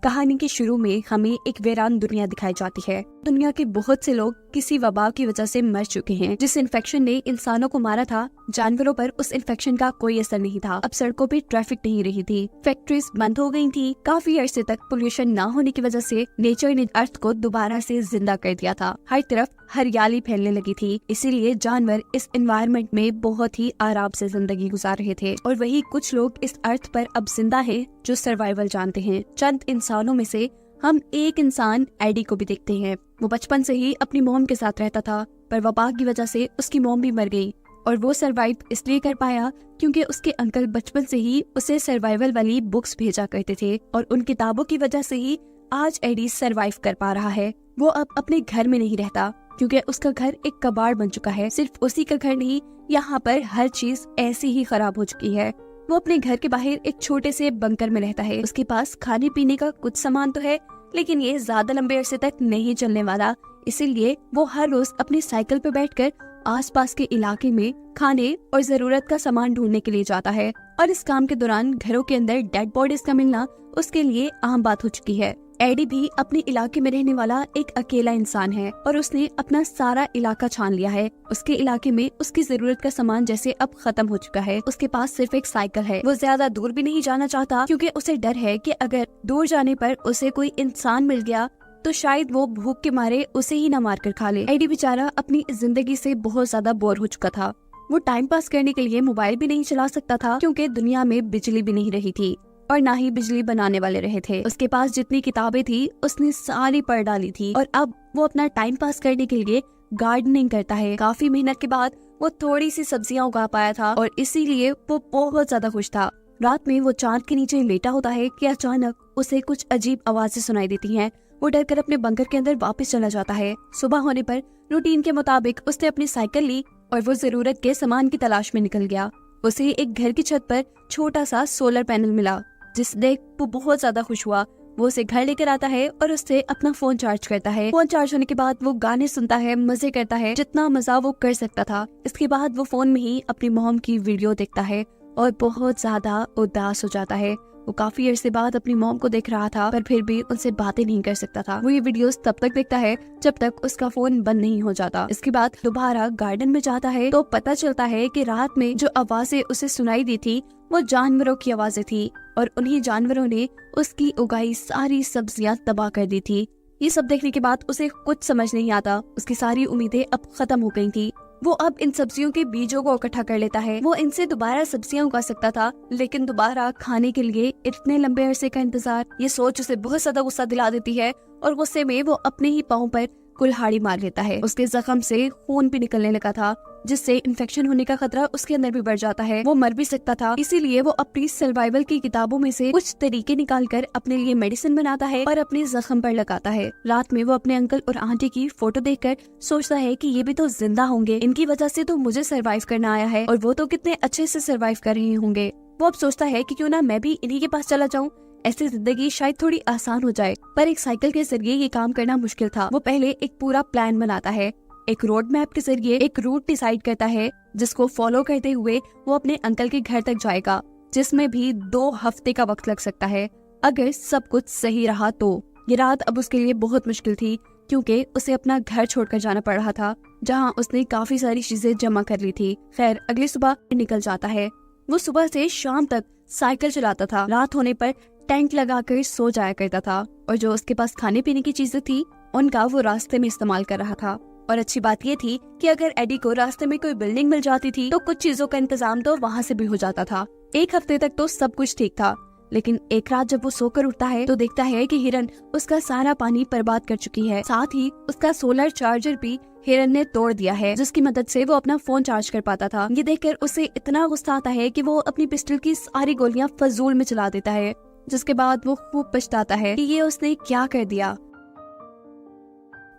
कहानी के शुरू में हमें एक वीरान दुनिया दिखाई जाती है। दुनिया के बहुत से लोग किसी वबा की वजह से मर चुके हैं। जिस इन्फेक्शन ने इंसानों को मारा था, जानवरों पर उस इन्फेक्शन का कोई असर नहीं था। अब सड़कों पे ट्रैफिक नहीं रही थी, फैक्ट्रीज बंद हो गई थी। काफी अरसे तक पोल्यूशन न होने की वजह से नेचर ने अर्थ को दोबारा से जिंदा कर दिया था। हर तरफ हरियाली फैलने लगी थी, इसीलिए जानवर इस एनवायरनमेंट में बहुत ही आराम से जिंदगी गुजार रहे थे। और वही कुछ लोग इस अर्थ पर अब जिंदा हैं जो सर्वाइवल जानते हैं। चंद इंसानों में से हम एक इंसान एडी को भी देखते हैं। वो बचपन से ही अपनी मॉम के साथ रहता था, पर वबा की वजह से उसकी मॉम भी मर गई और वो सरवाइव इसलिए कर पाया क्योंकि उसके अंकल बचपन से ही उसे सर्वाइवल वाली बुक्स भेजा करते थे और उन किताबों की वजह से ही आज एडी सरवाइव कर पा रहा है। वो अब अपने घर में नहीं रहता क्योंकि उसका घर एक कबाड़ बन चुका है। सिर्फ उसी का घर नहीं, यहाँ पर हर चीज ऐसी ही खराब हो चुकी है। वो अपने घर के बाहर एक छोटे से बंकर में रहता है। उसके पास खाने पीने का कुछ सामान तो है, लेकिन ये ज्यादा लंबे अरसे तक नहीं चलने वाला। इसीलिए वो हर रोज अपनी साइकिल पर बैठकर आसपास के इलाके में खाने और जरूरत का सामान ढूंढने के लिए जाता है। और इस काम के दौरान घरों के अंदर डेड बॉडीज का मिलना उसके लिए आम बात हो चुकी है। एडी भी अपने इलाके में रहने वाला एक अकेला इंसान है और उसने अपना सारा इलाका छान लिया है। उसके इलाके में उसकी जरूरत का सामान जैसे अब खत्म हो चुका है। उसके पास सिर्फ एक साइकिल है। वो ज्यादा दूर भी नहीं जाना चाहता क्योंकि उसे डर है कि अगर दूर जाने पर उसे कोई इंसान मिल गया तो शायद वो भूख के मारे उसे ही न मार कर खा ले। एडी बेचारा अपनी जिंदगी से बहुत ज्यादा बोर हो चुका था। वो टाइम पास करने के लिए मोबाइल भी नहीं चला सकता था क्योंकि दुनिया में बिजली भी नहीं रही थी और ना ही बिजली बनाने वाले रहे थे। उसके पास जितनी किताबें थी उसने सारी पढ़ डाली थी और अब वो अपना टाइम पास करने के लिए गार्डनिंग करता है। काफी मेहनत के बाद वो थोड़ी सी सब्जियां उगा पाया था और इसीलिए वो बहुत ज्यादा खुश था। रात में वो चांद के नीचे लेटा होता है कि अचानक उसे कुछ अजीब आवाजें सुनाई देती हैं। वो डर कर अपने बंकर के अंदर वापस चला जाता है। सुबह होने पर रूटीन के मुताबिक उसने अपनी साइकिल ली और वो जरूरत के सामान की तलाश में निकल गया। उसे एक घर की छत पर छोटा सा सोलर पैनल मिला, जिस देख वो बहुत ज्यादा खुश हुआ। वो उसे घर लेकर आता है और उससे अपना फोन चार्ज करता है। फोन चार्ज होने के बाद वो गाने सुनता है, मजे करता है, जितना मजा वो कर सकता था। इसके बाद वो फोन में ही अपनी मॉम की वीडियो देखता है और बहुत ज्यादा उदास हो जाता है। वो काफी अरसे बाद अपनी मॉम को देख रहा था, पर फिर भी उनसे बातें नहीं कर सकता था। वो ये वीडियोस तब तक देखता है जब तक उसका फोन बंद नहीं हो जाता। इसके बाद दोबारा गार्डन में जाता है तो पता चलता है कि रात में जो आवाजें उसे सुनाई दी थी वो जानवरों की आवाजें थी और उन्हीं जानवरों ने उसकी उगाई सारी सब्जियां तबाह कर दी थी। ये सब देखने के बाद उसे कुछ समझ नहीं आता। उसकी सारी उम्मीदें अब खत्म हो गई थी। वो अब इन सब्जियों के बीजों को इकट्ठा कर लेता है। वो इनसे दोबारा सब्जियां उगा सकता था, लेकिन दोबारा खाने के लिए इतने लंबे अरसे का इंतजार, ये सोच उसे बहुत ज्यादा गुस्सा दिला देती है और गुस्से में वो अपने ही पाँव पर कुल्हाड़ी मार लेता है। उसके जख्म से खून भी निकलने लगा था, जिससे इन्फेक्शन होने का खतरा उसके अंदर भी बढ़ जाता है। वो मर भी सकता था। इसीलिए वो अपनी सर्वाइवल की किताबों में से कुछ तरीके निकालकर अपने लिए मेडिसिन बनाता है और अपने जख्म पर लगाता है। रात में वो अपने अंकल और आंटी की फोटो देखकर सोचता है कि ये भी तो जिंदा होंगे, इनकी वजह से तो मुझे सर्वाइव करना आया है और वो तो कितने अच्छे से सर्वाइव कर रहे होंगे। वो अब सोचता है कि क्यों ना मैं भी इन्हीं के पास चला जाऊँ, ऐसी जिंदगी शायद थोड़ी आसान हो जाए। पर एक साइकिल के जरिए ये काम करना मुश्किल था। वो पहले एक पूरा प्लान बनाता है। एक रोड मैप के जरिए एक रूट डिसाइड करता है, जिसको फॉलो करते हुए वो अपने अंकल के घर तक जाएगा, जिसमें भी 2 हफ्ते का वक्त लग सकता है अगर सब कुछ सही रहा तो। ये रात अब उसके लिए बहुत मुश्किल थी क्योंकि उसे अपना घर छोड़कर जाना पड़ रहा था, जहाँ उसने काफी सारी चीजें जमा कर ली थी। खैर, अगली सुबह निकल जाता है। वो सुबह से शाम तक साइकिल चलाता था। रात होने पर टेंट लगाकर सो जाया करता था और जो उसके पास खाने पीने की चीजें थी उनका वो रास्ते में इस्तेमाल कर रहा था। और अच्छी बात ये थी कि अगर एडी को रास्ते में कोई बिल्डिंग मिल जाती थी तो कुछ चीजों का इंतजाम तो वहाँ से भी हो जाता था। एक हफ्ते तक तो सब कुछ ठीक था, लेकिन एक रात जब वो सोकर उठता है तो देखता है कि हिरन उसका सारा पानी बर्बाद कर चुकी है। साथ ही उसका सोलर चार्जर भी हिरन ने तोड़ दिया है, जिसकी मदद से वो अपना फोन चार्ज कर पाता था। ये देखकर उसे इतना गुस्सा आता है कि वो अपनी पिस्टल की सारी गोलियां फजूल में चला देता है, जिसके बाद वो खूब पछताता है कि ये उसने क्या कर दिया।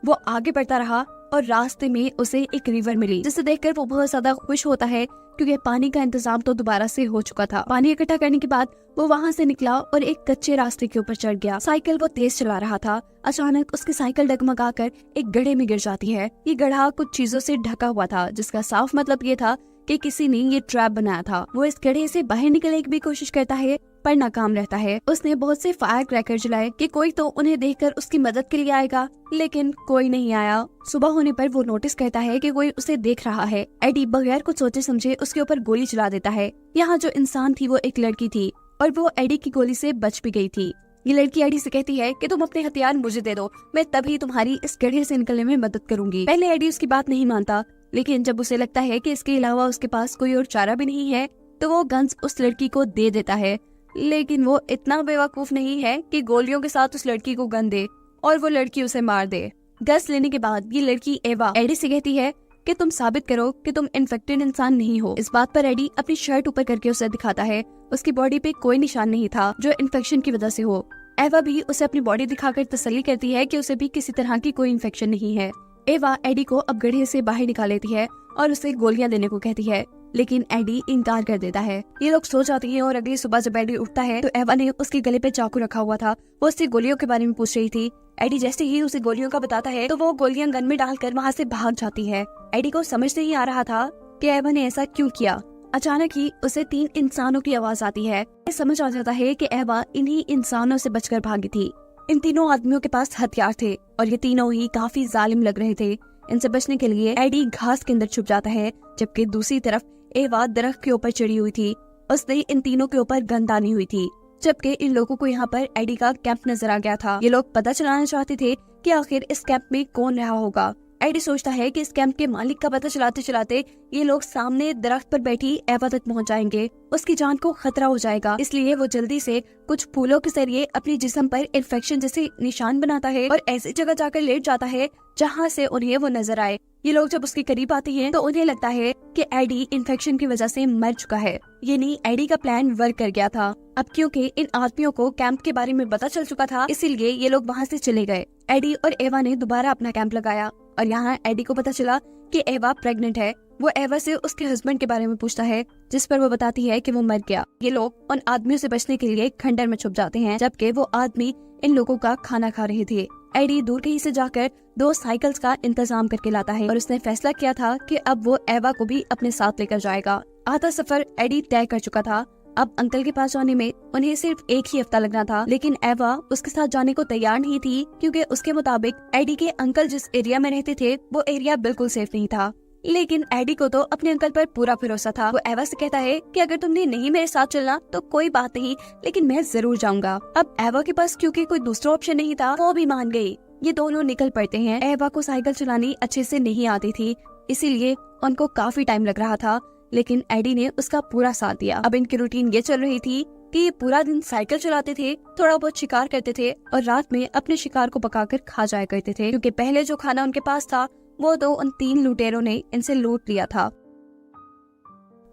वो आगे बढ़ता रहा और रास्ते में उसे एक रिवर मिली, जिसे देखकर वो बहुत ज्यादा खुश होता है क्योंकि पानी का इंतजाम तो दोबारा से हो चुका था। पानी इकट्ठा करने के बाद वो वहाँ से निकला और एक कच्चे रास्ते के ऊपर चढ़ गया। साइकिल वो तेज चला रहा था। अचानक उसकी साइकिल डगमगाकर एक गड्ढे में गिर जाती है। ये गड्ढा कुछ चीजों से ढका हुआ था, जिसका साफ मतलब ये था कि किसी ने ये ट्रैप बनाया था। वो इस गड्ढे से बाहर निकलने की भी कोशिश करता है पर नाकाम रहता है। उसने बहुत से फायर क्रैकर जलाए कि कोई तो उन्हें देखकर उसकी मदद के लिए आएगा, लेकिन कोई नहीं आया। सुबह होने पर वो नोटिस करता है कि कोई उसे देख रहा है। एडी बगैर कुछ सोचे समझे उसके ऊपर गोली चला देता है। यहाँ जो इंसान थी वो एक लड़की थी और वो एडी की गोली से बच भी गई थी। ये लड़की एडी से कहती है कि तुम अपने हथियार मुझे दे दो, मैं तभी तुम्हारी इस गड्ढे से निकलने में मदद करूंगी। पहले एडी उसकी बात नहीं मानता, लेकिन जब उसे लगता है कि इसके अलावा उसके पास कोई और चारा भी नहीं है तो वो गन्स उस लड़की को दे देता है। लेकिन वो इतना बेवकूफ नहीं है कि गोलियों के साथ उस लड़की को गन दे और वो लड़की उसे मार दे। गन्स लेने के बाद ये लड़की एवा एडी से कहती है कि तुम साबित करो कि तुम इन्फेक्टेड इंसान नहीं हो। इस बात पर एडी अपनी शर्ट ऊपर करके उसे दिखाता है। उसकी बॉडी पे कोई निशान नहीं था जो इन्फेक्शन की वजह से हो। एवा भी उसे अपनी बॉडी दिखाकर तसल्ली करती है कि उसे भी किसी तरह की कोई इन्फेक्शन नहीं है। एवा एडी को अब गड्ढे से बाहर निकाल लेती है और उसे गोलियां देने को कहती है, लेकिन एडी इनकार कर देता है। ये लोग सो जाती हैं और अगली सुबह जब एडी उठता है तो एवा ने उसके गले पे चाकू रखा हुआ था। वो उससे गोलियों के बारे में पूछ रही थी। एडी जैसे ही उसे गोलियों का बताता है तो वो गोलियां गन में डालकर वहाँ से भाग जाती है। एडी को समझ नहीं आ रहा था कि एवा ने ऐसा क्यों किया। अचानक ही उसे 3 इंसानों की आवाज आती है। समझ आ जाता है कि एवा इन्हीं इंसानों से बचकर भागी थी। इन तीनों आदमियों के पास हथियार थे और ये तीनों ही काफी जालिम लग रहे थे। इनसे बचने के लिए एडी घास के अंदर छुप जाता है, जबकि दूसरी तरफ एवा दरख्त के ऊपर चढ़ी हुई थी। उसने इन तीनों के ऊपर गन तानी हुई थी, जबकि इन लोगों को यहाँ पर एडी का कैंप नजर आ गया था। ये लोग पता चलाना चाहते थे कि आखिर इस कैंप में कौन रहा होगा। एडी सोचता है कि इस कैंप के मालिक का पता चलाते चलाते ये लोग सामने दरख्त पर बैठी एवा तक पहुंच जाएंगे। उसकी जान को खतरा हो जाएगा, इसलिए वो जल्दी से कुछ फूलों के जरिए अपने जिस्म पर इन्फेक्शन जैसे निशान बनाता है और ऐसी जगह जाकर लेट जाता है जहाँ से उन्हें वो नजर आए। ये लोग जब उसके करीब आते हैं तो उन्हें लगता है कि एडी इन्फेक्शन की वजह से मर चुका है। ये नहीं, एडी का प्लान वर्क कर गया था। अब क्योंकि इन आदमियों को कैंप के बारे में पता चल चुका था, इसीलिए ये लोग वहाँ से चले गए। एडी और एवा ने दोबारा अपना कैंप लगाया और यहाँ एडी को पता चला कि एवा प्रेग्नेंट है। वो एवा से उसके हस्बैंड के बारे में पूछता है, जिस पर वो बताती है कि वो मर गया। ये लोग उन आदमियों से बचने के लिए खंडर में छुप जाते हैं, जबकि वो आदमी इन लोगों का खाना खा रहे थे। एडी दूर कहीं से जाकर 2 साइकिल्स का इंतजाम करके लाता है और उसने फैसला किया था कि अब वो एवा को भी अपने साथ लेकर जाएगा। आधा सफर एडी तय कर चुका था। अब अंकल के पास जाने में उन्हें सिर्फ 1 ही हफ्ता लगना था, लेकिन एवा उसके साथ जाने को तैयार नहीं थी, क्योंकि उसके मुताबिक एडी के अंकल जिस एरिया में रहते थे वो एरिया बिल्कुल सेफ नहीं था। लेकिन एडी को तो अपने अंकल पर पूरा भरोसा था। वो एवा से कहता है कि अगर तुमने नहीं मेरे साथ चलना तो कोई बात नहीं, लेकिन मैं जरूर जाऊंगा। अब एवा के पास क्योंकि कोई दूसरा ऑप्शन नहीं था, वो भी मान गई। ये दोनों निकल पड़ते हैं। एवा को साइकिल चलानी अच्छे से नहीं आती थी, इसीलिए उनको काफी टाइम लग रहा था, लेकिन एडी ने उसका पूरा साथ दिया। अब इनकी रूटीन ये चल रही थी कि ये पूरा दिन साइकिल चलाते थे, थोड़ा बहुत शिकार करते थे और रात में अपने शिकार को पकाकर खा जाया करते थे, क्योंकि पहले जो खाना उनके पास था वो तो उन 3 लुटेरों ने इनसे लूट लिया था।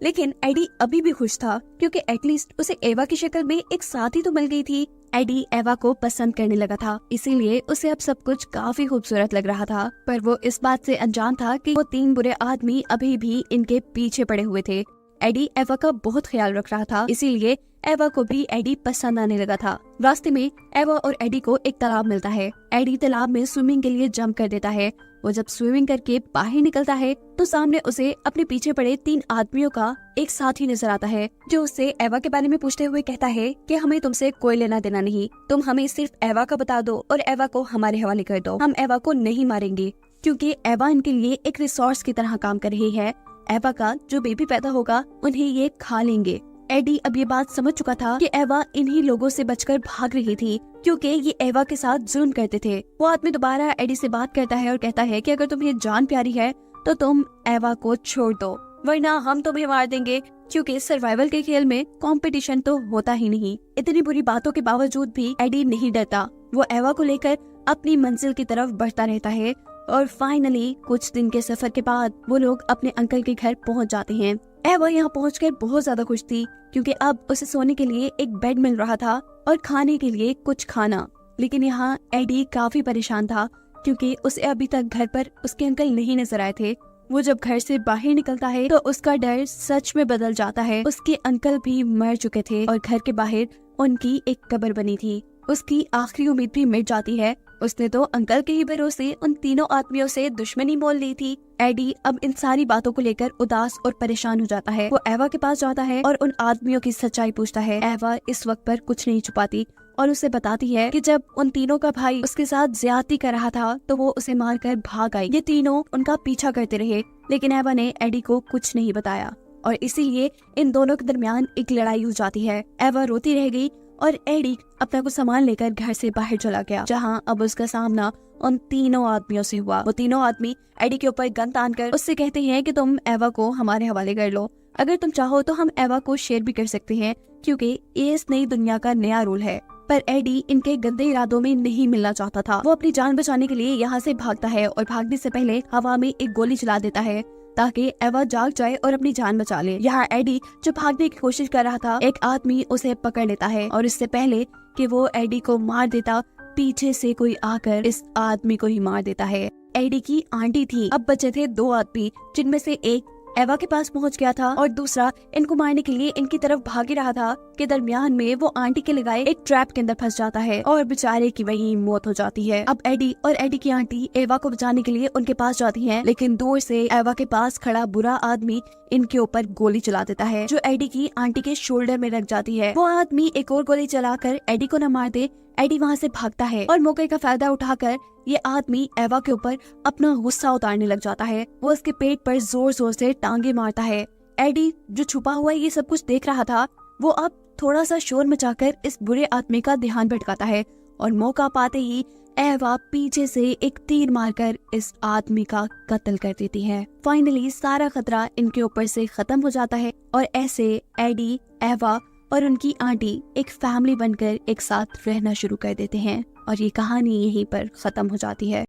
लेकिन एडी अभी भी खुश था, क्योंकि एटलीस्ट उसे एवा की शक्ल में एक साथी तो मिल गई थी। एडी एवा को पसंद करने लगा था, इसीलिए उसे अब सब कुछ काफी खूबसूरत लग रहा था। पर वो इस बात से अनजान था कि वो 3 बुरे आदमी अभी भी इनके पीछे पड़े हुए थे। एडी एवा का बहुत ख्याल रख रहा था, इसीलिए एवा को भी एडी पसंद आने लगा था। रास्ते में एवा और एडी को एक तालाब मिलता है। एडी तालाब में स्विमिंग के लिए जंप कर देता है। वो जब स्विमिंग करके बाहर निकलता है तो सामने उसे अपने पीछे पड़े 3 आदमियों का एक साथी नजर आता है, जो उससे एवा के बारे में पूछते हुए कहता है कि हमें तुमसे कोई लेना देना नहीं, तुम हमें सिर्फ एवा का बता दो और एवा को हमारे हवाले कर दो। हम एवा को नहीं मारेंगे, क्योंकि एवा इनके लिए एक रिसोर्स की तरह काम कर रही है। एवा का जो बेबी पैदा होगा उन्हें ये खा लेंगे। एडी अब ये बात समझ चुका था कि एवा इन्हीं लोगों से बचकर भाग रही थी, क्योंकि ये एवा के साथ जुल्म करते थे। वो आदमी दोबारा एडी से बात करता है और कहता है कि अगर तुम्हें जान प्यारी है तो तुम एवा को छोड़ दो, वरना हम तुम्हें मार देंगे, क्योंकि सर्वाइवल के खेल में कंपटीशन तो होता ही नहीं। इतनी बुरी बातों के बावजूद भी एडी नहीं डरता। वो एवा को लेकर अपनी मंजिल की तरफ बढ़ता रहता है और फाइनली कुछ दिन के सफर के बाद वो लोग अपने अंकल के घर पहुंच जाते हैं। एवा यहाँ पहुंचकर बहुत ज्यादा खुश थी, क्योंकि अब उसे सोने के लिए एक बेड मिल रहा था और खाने के लिए कुछ खाना। लेकिन यहाँ एडी काफी परेशान था, क्योंकि उसे अभी तक घर पर उसके अंकल नहीं नजर आए थे। वो जब घर से बाहर निकलता है तो उसका डर सच में बदल जाता है। उसके अंकल भी मर चुके थे और घर के बाहर उनकी एक कब्र बनी थी। उसकी आखिरी उम्मीद भी मिट जाती है उसने तो अंकल के ही भरोसे उन तीनों आदमियों से दुश्मनी मोल ली थी। एडी अब इन सारी बातों को लेकर उदास और परेशान हो जाता है। वो एवा के पास जाता है और उन आदमियों की सच्चाई पूछता है। एवा इस वक्त पर कुछ नहीं छुपाती और उसे बताती है कि जब उन तीनों का भाई उसके साथ ज्यादती कर रहा था तो वो उसे मारकर भाग आई। ये तीनों उनका पीछा करते रहे, लेकिन एवा ने एडी को कुछ नहीं बताया और इसीलिए इन दोनों के दरमियान एक लड़ाई हो जाती है। एवा रोती रह गई और एडी अपना कुछ सामान लेकर घर से बाहर चला गया, जहाँ अब उसका सामना उन तीनों आदमियों से हुआ। वो तीनों आदमी एडी के ऊपर गन तानकर उससे कहते हैं कि तुम एवा को हमारे हवाले कर लो। अगर तुम चाहो तो हम एवा को शेयर भी कर सकते हैं, क्योंकि ये इस नई दुनिया का नया रूल है। पर एडी इनके गंदे इरादों में नहीं मिलना चाहता था। वो अपनी जान बचाने के लिए यहाँ से भागता है और भागने से पहले हवा में एक गोली चला देता है ताकि एवा जाग जाए और अपनी जान बचा ले। यहाँ एडी जो भागने की कोशिश कर रहा था, एक आदमी उसे पकड़ लेता है और इससे पहले कि वो एडी को मार देता, पीछे से कोई आकर इस आदमी को ही मार देता है। एडी की आंटी थी। अब बचे थे दो आदमी, जिनमें से एक एवा के पास पहुंच गया था और दूसरा इनको मारने के लिए इनकी तरफ भाग ही रहा था कि दरमियान में वो आंटी के लगाए एक ट्रैप के अंदर फंस जाता है और बेचारे की वही मौत हो जाती है। अब एडी और एडी की आंटी एवा को बचाने के लिए उनके पास जाती हैं, लेकिन दूर से एवा के पास खड़ा बुरा आदमी इनके ऊपर गोली चला देता है, जो एडी की आंटी के शोल्डर में लग जाती है। वो आदमी एक और गोली चलाकर एडी को न मार दे, एडी वहाँ से भागता है और मौके का फायदा उठाकर ये आदमी एवा के ऊपर अपना गुस्सा उतारने लग जाता है। वो उसके पेट पर जोर जोर से टांगे मारता है। एडी जो छुपा हुआ ये सब कुछ देख रहा था, वो अब थोड़ा सा शोर मचाकर इस बुरे आदमी का ध्यान भटकाता है और मौका पाते ही एवा पीछे से एक तीर मारकर इस आदमी का कत्ल कर देती है। फाइनली सारा खतरा इनके ऊपर से खत्म हो जाता है और ऐसे एडी, एवा और उनकी आंटी एक फैमिली बनकर एक साथ रहना शुरू कर देते हैं और ये कहानी यहीं पर खत्म हो जाती है।